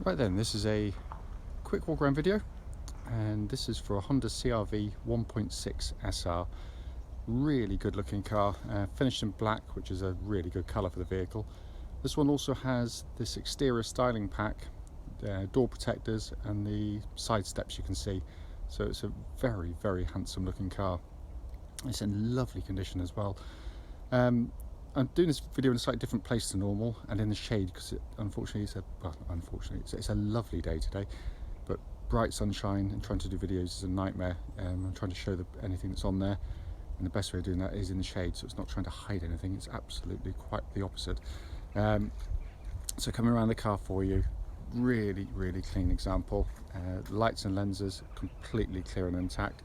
Right then, this is a quick walk around video, and this is for a Honda CR-V 1.6 SR. Really good looking car, finished in black, which is a really good colour for the vehicle. This one also has this exterior styling pack, door protectors and the side steps you can see. So it's a very handsome looking car. It's in lovely condition as well. I'm doing this video in a slightly different place to normal and in the shade because unfortunately it's a lovely day today, but bright sunshine and trying to do videos is a nightmare. I'm trying to show anything that's on there, and the best way of doing that is in the shade, so it's not trying to hide anything. It's absolutely quite the opposite. So coming around the car for you, really clean example. Lights and lenses completely clear and intact.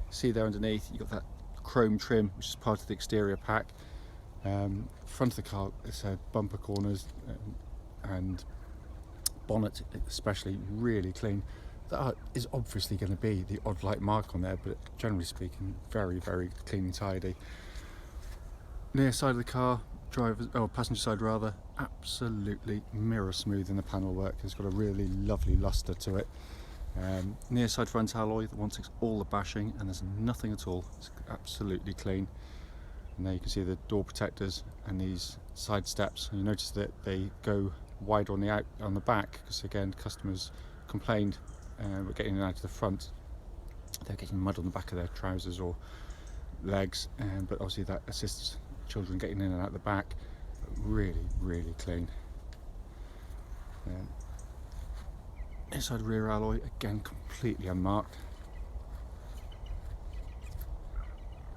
See there underneath you've got that chrome trim which is part of the exterior pack. Front of the car, it's bumper corners and bonnet especially really clean. That is obviously going to be the odd light mark on there, but generally speaking very clean and tidy. Near side of the car, passenger side rather, absolutely mirror smooth in the panel work. It's got a really lovely luster to it. Near side front alloy, the one takes all the bashing and there's nothing at all. It's absolutely clean. And there you can see the door protectors and these side steps. And you notice that they go wide on the back because again customers complained we're getting in and out of the front. They're getting mud on the back of their trousers or legs, but obviously that assists children getting in and out the back. Really clean. Inside rear alloy, again completely unmarked.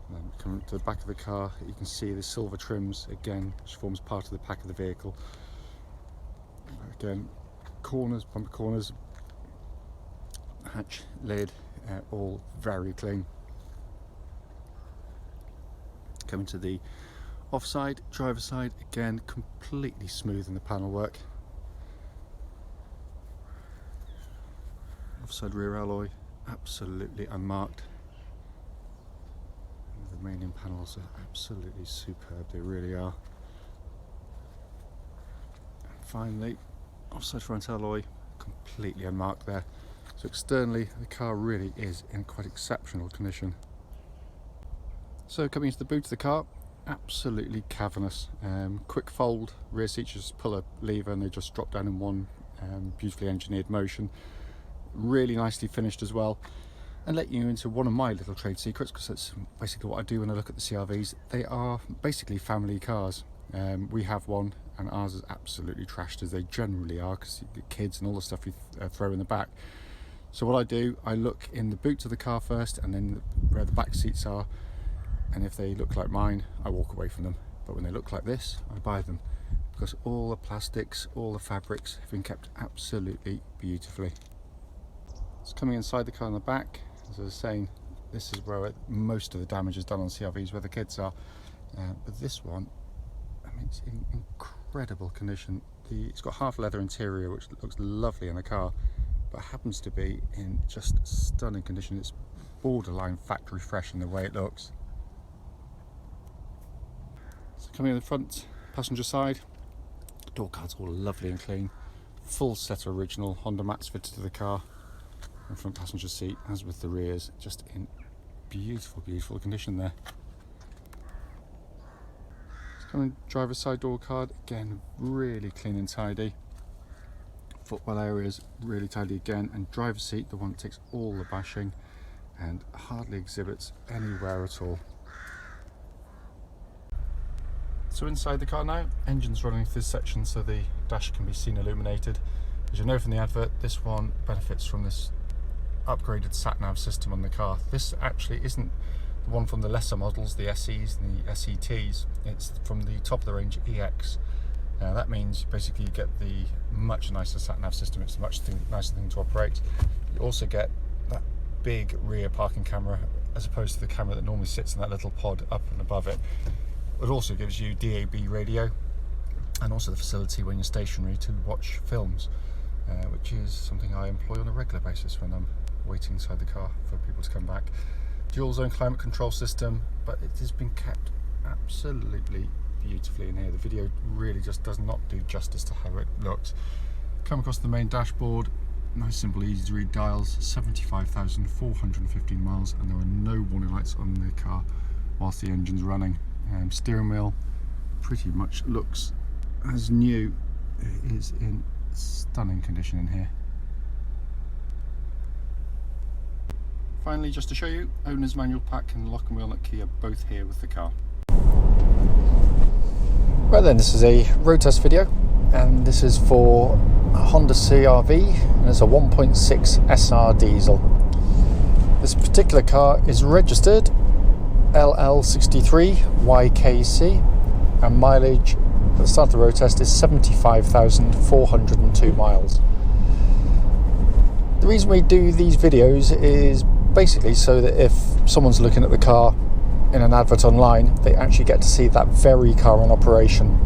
And coming to the back of the car, you can see the silver trims again, which forms part of the pack of the vehicle. Again, corners, bumper corners, hatch lid, all very clean. Coming to the offside, driver's side, again completely smooth in the panel work. Offside rear alloy, absolutely unmarked. The main panels are absolutely superb, they really are. And finally, offside front alloy, completely unmarked there. So externally, the car really is in quite exceptional condition. So coming into the boot of the car, absolutely cavernous. Quick fold, rear seats, just pull a lever and they just drop down in one beautifully engineered motion. Really nicely finished as well. And let you into one of my little trade secrets, because that's basically what I do when I look at the CR-Vs. They are basically family cars. We have one and ours is absolutely trashed, as they generally are, because you get kids and all the stuff you throw in the back. So what I do, I look in the boot of the car first and then where the back seats are, and if they look like mine I walk away from them, but when they look like this I buy them, because all the plastics, all the fabrics have been kept absolutely beautifully. It's coming inside the car in the back. As I was saying, this is where most of the damage is done on CR-Vs, where the kids are. But this one, I mean, it's in incredible condition. It's got half leather interior, which looks lovely in the car, but happens to be in just stunning condition. It's borderline factory fresh in the way it looks. So coming in the front passenger side, door cards all lovely and clean. Full set of original Honda mats fitted to the car. And front passenger seat, as with the rears, just in beautiful condition there. Coming driver's side door card, again really clean and tidy. Footwell areas really tidy again, and driver's seat, the one that takes all the bashing and hardly exhibits any wear at all. So inside the car now, engine's running through this section so the dash can be seen illuminated. As you know from the advert, this one benefits from this upgraded sat-nav system on the car. This actually isn't the one from the lesser models, the SEs and the SETs. It's from the top of the range EX. That means basically you get the much nicer sat-nav system. It's a much nicer thing to operate. You also get that big rear parking camera as opposed to the camera that normally sits in that little pod up and above it. It also gives you DAB radio and also the facility when you're stationary to watch films, which is something I employ on a regular basis when I'm waiting inside the car for people to come back. Dual zone climate control system, but it has been kept absolutely beautifully in here. The video really just does not do justice to how it looks. Come across the main dashboard, nice simple easy to read dials, 75,415 miles, and there are no warning lights on the car whilst the engine's running. Steering wheel pretty much looks as new. It is in stunning condition in here. Finally, just to show you, owner's manual pack and lock and wheel nut key are both here with the car. Right then, this is a road test video, and this is for a Honda CR-V, and it's a 1.6 SR diesel. This particular car is registered LL63YKC, and mileage at the start of the road test is 75,402 miles. The reason we do these videos is basically so that if someone's looking at the car in an advert online, they actually get to see that very car on operation.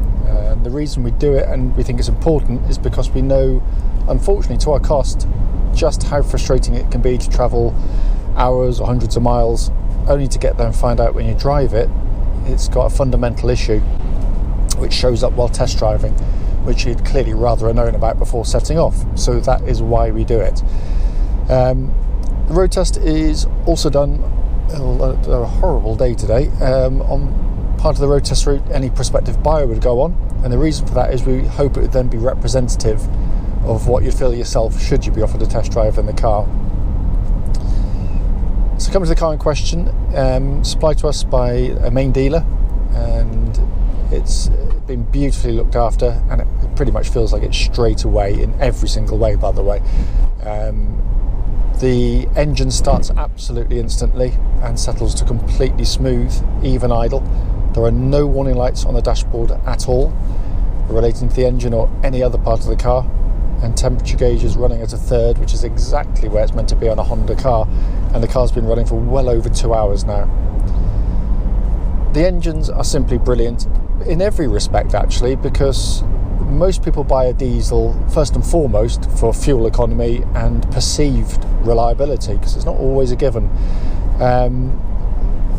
The reason we do it, and we think it's important, is because we know, unfortunately to our cost, just how frustrating it can be to travel hours or hundreds of miles only to get there and find out when you drive it, it's got a fundamental issue which shows up while test driving, which you'd clearly rather have known about before setting off. So that is why we do it. The road test is also done a horrible day today on part of the road test route any prospective buyer would go on, and the reason for that is we hope it would then be representative of what you'd feel yourself should you be offered a test drive in the car. So coming to the car in question, supplied to us by a main dealer, and it's been beautifully looked after, and it pretty much feels like it's straight away in every single way, by the way. The engine starts absolutely instantly and settles to completely smooth, even idle. There are no warning lights on the dashboard at all relating to the engine or any other part of the car, and temperature gauge is running at a third, which is exactly where it's meant to be on a Honda car, and the car's been running for well over 2 hours now. The engines are simply brilliant in every respect, actually, because most people buy a diesel first and foremost for fuel economy and perceived reliability, because it's not always a given.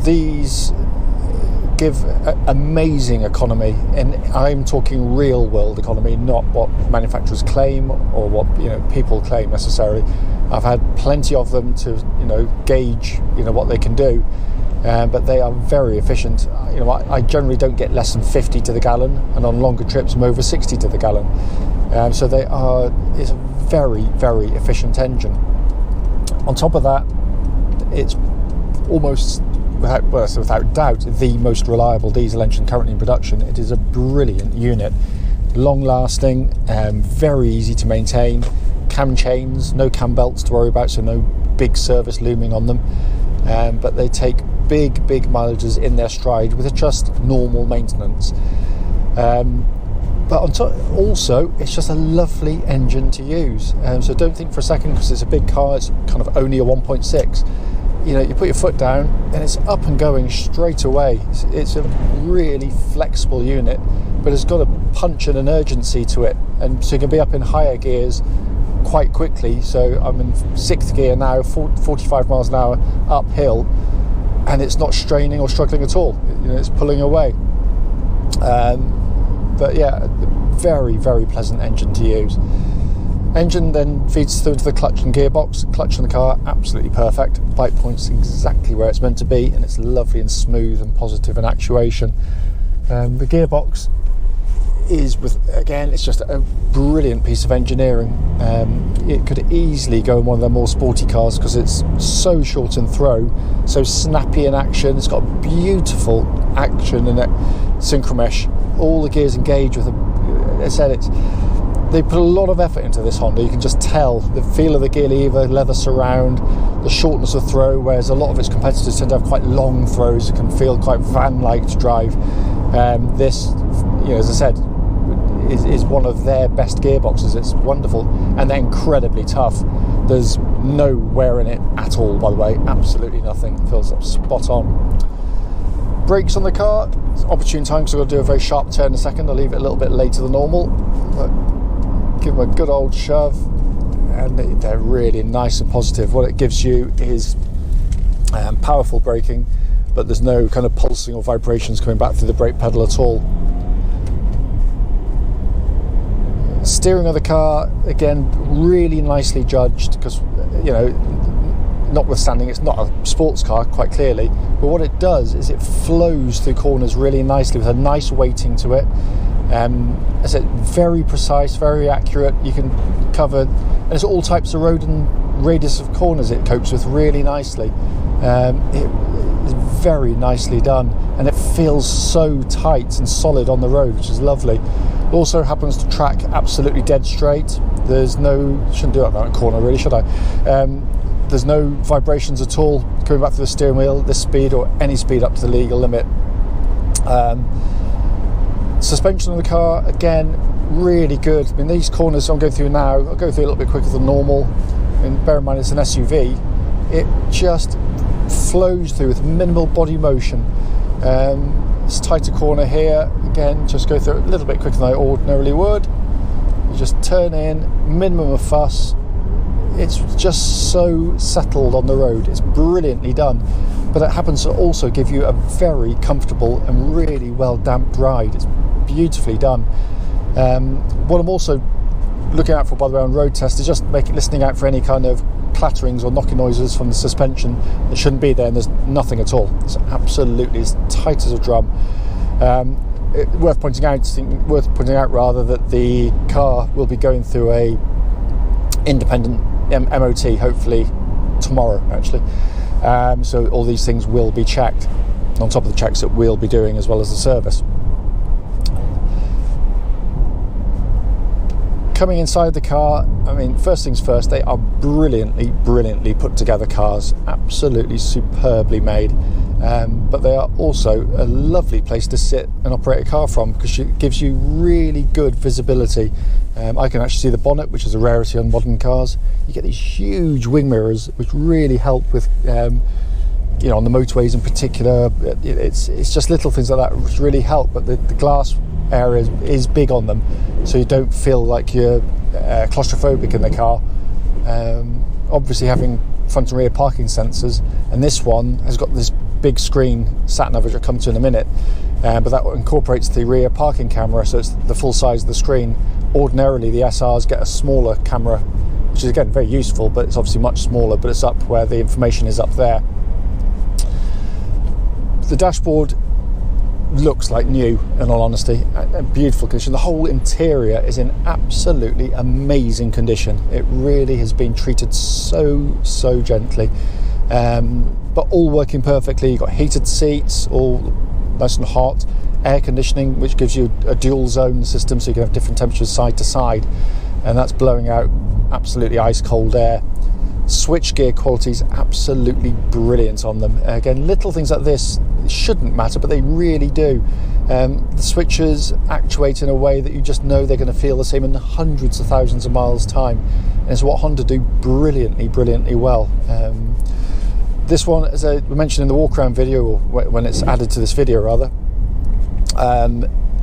These give amazing economy, and I'm talking real world economy, not what manufacturers claim or what people claim necessarily. I've had plenty of them to gauge what they can do, but they are very efficient. I generally don't get less than 50 to the gallon, and on longer trips I'm over 60 to the gallon. So it's a very, very efficient engine. On top of that, it's almost without doubt the most reliable diesel engine currently in production. It is a brilliant unit, long lasting, very easy to maintain, cam chains, no cam belts to worry about, so no big service looming on them, but they take big mileages in their stride with just normal maintenance. But on top, also, it's just a lovely engine to use. So don't think for a second, because it's a big car, it's kind of only a 1.6. You put your foot down and it's up and going straight away. It's a really flexible unit, but it's got a punch and an urgency to it, and so you can be up in higher gears quite quickly. So I'm in 6th gear now, 45 miles an hour uphill, and it's not straining or struggling at all. It's pulling away. But yeah, very, very pleasant engine to use. Engine then feeds through to the clutch and gearbox. Clutch in the car, absolutely perfect. Bike point's exactly where it's meant to be, and it's lovely and smooth and positive in actuation. The gearbox is it's just a brilliant piece of engineering. It could easily go in one of their more sporty cars because it's so short in throw, so snappy in action. It's got beautiful action in it, synchromesh. All the gears engage with they put a lot of effort into this Honda. You can just tell the feel of the gear lever, leather surround, the shortness of throw, whereas a lot of its competitors tend to have quite long throws. It can feel quite van-like to drive. This, as I said, is one of their best gearboxes. It's wonderful, and they're incredibly tough. There's no wear in it at all, by the way, absolutely nothing. It feels spot on. Brakes on the car, it's opportune time because I've got to do a very sharp turn in a second. I'll leave it a little bit later than normal, but give them a good old shove, and they're really nice and positive. What it gives you is powerful braking, but there's no kind of pulsing or vibrations coming back through the brake pedal at all. Steering of the car, again, really nicely judged, because, you know, notwithstanding it's not a sports car, quite clearly, but what it does is it flows through corners really nicely with a nice weighting to it. As I said, very precise, very accurate. You can cover, and it's all types of road and radius of corners it copes with really nicely. It is very nicely done, and it feels so tight and solid on the road, which is lovely. It also happens to track absolutely dead straight. There's no, shouldn't do it on that corner really, should I? There's no vibrations at all coming back through the steering wheel at this speed or any speed up to the legal limit. Suspension of the car, again, really good. I mean, these corners I'm going through now, I'll go through a little bit quicker than normal. I mean, bear in mind it's an SUV. It just flows through with minimal body motion. This tighter corner here, again, just go through it a little bit quicker than I ordinarily would. You just turn in, minimum of fuss. It's just so settled on the road. It's brilliantly done, but it happens to also give you a very comfortable and really well damped ride. It's beautifully done. What I'm also looking out for, by the way, on road test is just listening out for any kind of clatterings or knocking noises from the suspension that shouldn't be there, and there's nothing at all. It's absolutely as tight as a drum. Worth pointing out that the car will be going through a independent MOT hopefully tomorrow, actually. So all these things will be checked on top of the checks that we'll be doing, as well as the service. Coming inside the car, I mean, first things first, they are brilliantly put together cars, absolutely superbly made. But they are also a lovely place to sit and operate a car from, because it gives you really good visibility. I can actually see the bonnet, which is a rarity on modern cars. You get these huge wing mirrors, which really help with, you know, on the motorways in particular. It's just little things like that which really help. But the glass area is big on them, so you don't feel like you're claustrophobic in the car. Obviously, having front and rear parking sensors, and this one has got this big screen sat nav, which I'll come to in a minute, but that incorporates the rear parking camera, so it's the full size of the screen. Ordinarily the SRs get a smaller camera, which is again very useful, but it's obviously much smaller, but it's up where the information is up there. The dashboard looks like new, in all honesty, in beautiful condition. The whole interior is in absolutely amazing condition. It really has been treated so gently, but all working perfectly. You've got heated seats, all nice and hot, air conditioning, which gives you a dual zone system, so you can have different temperatures side to side, and that's blowing out absolutely ice cold air. Switchgear quality is absolutely brilliant on them. Again, little things like this shouldn't matter, but they really do. The switches actuate in a way that you just know they're going to feel the same in hundreds of thousands of miles time, and it's what Honda do brilliantly well. This one, as I mentioned in the walk around video, or when it's added to this video rather,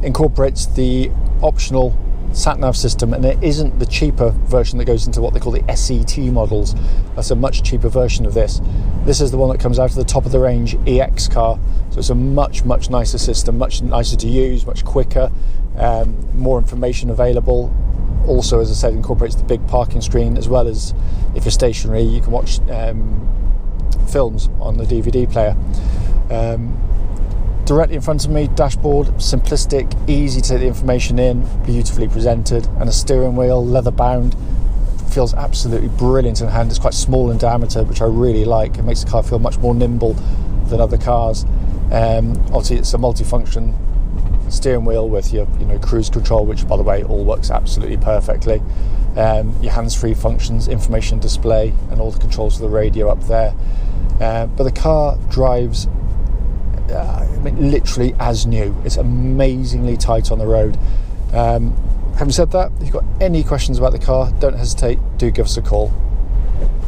incorporates the optional sat-nav system, and it isn't the cheaper version that goes into what they call the SET models. That's a much cheaper version of this. This is the one that comes out of the top of the range EX car, so it's a much nicer system, much nicer to use, much quicker, more information available. Also, as I said, incorporates the big parking screen, as well as, if you're stationary, you can watch films on the DVD player. Directly in front of me, dashboard, simplistic, easy to take the information in, beautifully presented, and a steering wheel, leather bound, feels absolutely brilliant in hand. It's quite small in diameter, which I really like. It makes the car feel much more nimble than other cars. Obviously, it's a multifunction steering wheel with your cruise control, which, by the way, all works absolutely perfectly. Your hands-free functions, information display, and all the controls for the radio up there. But the car drives literally as new. It's amazingly tight on the road. Having said that, if you've got any questions about the car, don't hesitate, do give us a call.